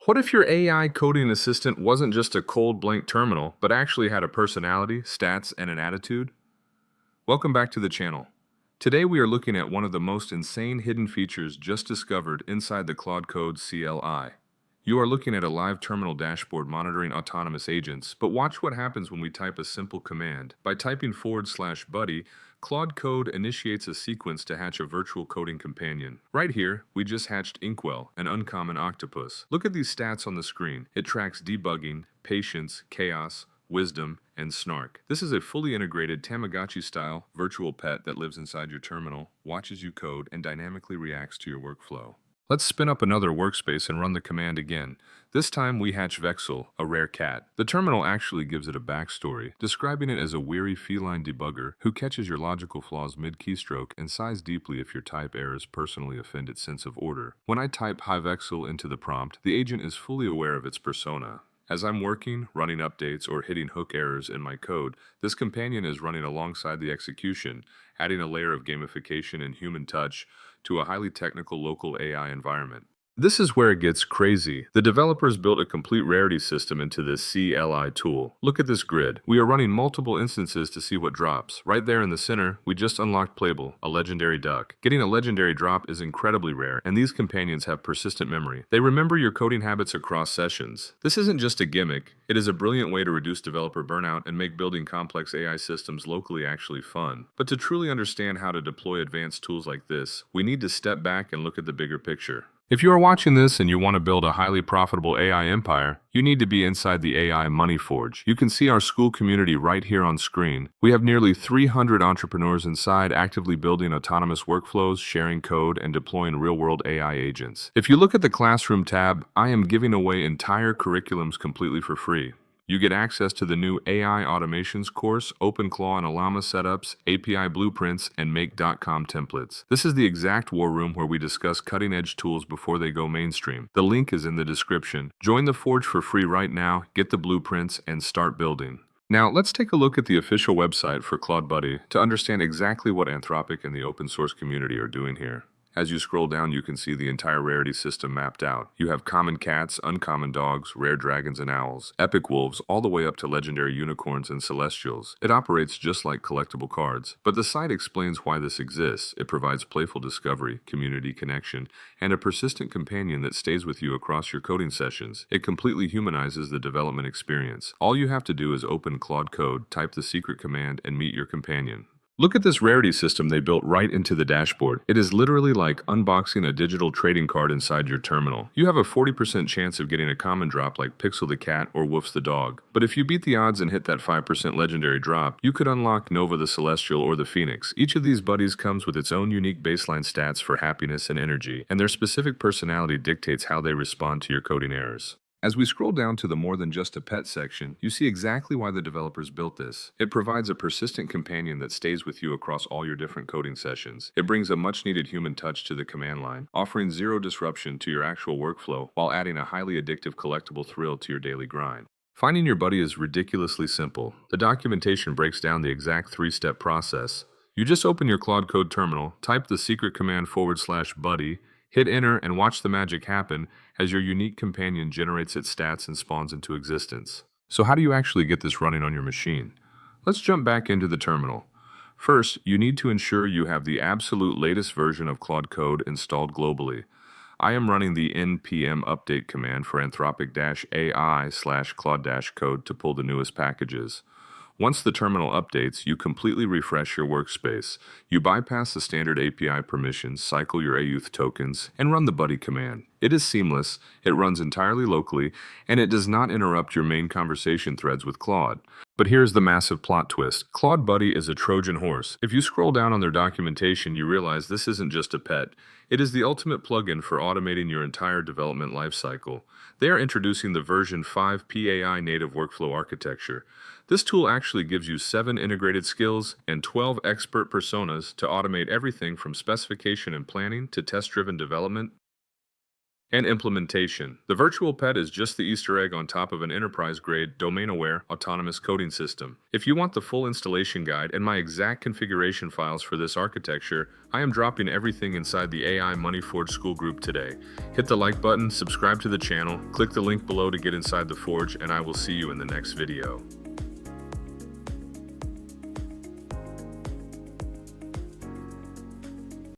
What if your AI coding assistant wasn't just a cold blank terminal, but actually had a personality, stats, and an attitude? Welcome back to the channel. Today we are looking at one of the most insane hidden features just discovered inside the Claude Code CLI. You are looking at a live terminal dashboard monitoring autonomous agents, but watch what happens when we type a simple command. By typing /buddy, Claude Code initiates a sequence to hatch a virtual coding companion. Right here, we just hatched Inkwell, an uncommon octopus. Look at these stats on the screen. It tracks debugging, patience, chaos, wisdom, and snark. This is a fully integrated Tamagotchi-style virtual pet that lives inside your terminal, watches you code, and dynamically reacts to your workflow. Let's spin up another workspace and run the command again. This time we hatch Vexil, a rare cat. The terminal actually gives it a backstory, describing it as a weary feline debugger who catches your logical flaws mid-keystroke and sighs deeply if your type errors personally offend its sense of order. When I type "Hi Vexil" into the prompt, the agent is fully aware of its persona. As I'm working, running updates, or hitting hook errors in my code, this companion is running alongside the execution, adding a layer of gamification and human touch to a highly technical local AI environment. This is where it gets crazy. The developers built a complete Rarity system into this CLI tool. Look at this grid. We are running multiple instances to see what drops. Right there in the center, we just unlocked Playable, a legendary duck. Getting a legendary drop is incredibly rare, and these companions have persistent memory. They remember your coding habits across sessions. This isn't just a gimmick. It is a brilliant way to reduce developer burnout and make building complex AI systems locally actually fun. But to truly understand how to deploy advanced tools like this, we need to step back and look at the bigger picture. If you are watching this and you want to build a highly profitable AI empire, you need to be inside the AI Money Forge. You can see our school community right here on screen. We have nearly 300 entrepreneurs inside actively building autonomous workflows, sharing code, and deploying real-world AI agents. If you look at the Classroom tab, I am giving away entire curriculums completely for free. You get access to the new AI Automations course, OpenClaw and Llama setups, API blueprints, and Make.com templates. This is the exact war room where we discuss cutting-edge tools before they go mainstream. The link is in the description. Join the Forge for free right now, get the blueprints, and start building. Now, let's take a look at the official website for Claude Buddy to understand exactly what Anthropic and the open source community are doing here. As you scroll down, you can see the entire Rarity system mapped out. You have common cats, uncommon dogs, rare dragons and owls, epic wolves, all the way up to legendary unicorns and celestials. It operates just like collectible cards. But the site explains why this exists. It provides playful discovery, community connection, and a persistent companion that stays with you across your coding sessions. It completely humanizes the development experience. All you have to do is open Claude Code, type the secret command, and meet your companion. Look at this Rarity system they built right into the dashboard. It is literally like unboxing a digital trading card inside your terminal. You have a 40% chance of getting a common drop like Pixel the cat or Woof's the dog. But if you beat the odds and hit that 5% legendary drop, you could unlock Nova the Celestial or the Phoenix. Each of these buddies comes with its own unique baseline stats for happiness and energy, and their specific personality dictates how they respond to your coding errors. As we scroll down to the more than just a pet section, you see exactly why the developers built this. It provides a persistent companion that stays with you across all your different coding sessions. It brings a much-needed human touch to the command line, offering zero disruption to your actual workflow while adding a highly addictive collectible thrill to your daily grind. Finding your buddy is ridiculously simple. The documentation breaks down the exact three-step process. You just open your Claude Code terminal, type the secret command /buddy, hit enter, and watch the magic happen as your unique companion generates its stats and spawns into existence. So how do you actually get this running on your machine? Let's jump back into the terminal. First, you need to ensure you have the absolute latest version of Claude Code installed globally. I am running the npm update command for Anthropic-AI/Claude-Code to pull the newest packages. Once the terminal updates, you completely refresh your workspace. You bypass the standard API permissions, cycle your AUth tokens, and run the buddy command. It is seamless, it runs entirely locally, and it does not interrupt your main conversation threads with Claude. But here's the massive plot twist. Claude Buddy is a Trojan horse. If you scroll down on their documentation, you realize this isn't just a pet. It is the ultimate plugin for automating your entire development lifecycle. They are introducing the version 5 PAI-Native Workflow Architecture. This tool actually gives you 7 integrated skills and 12 expert personas to automate everything from specification and planning to test-driven development. And implementation. The virtual pet is just the Easter egg on top of an enterprise-grade, domain-aware, autonomous coding system. If you want the full installation guide and my exact configuration files for this architecture, I am dropping everything inside the AI Money Forge School group today. Hit the like button, subscribe to the channel, click the link below to get inside the Forge, and I will see you in the next video.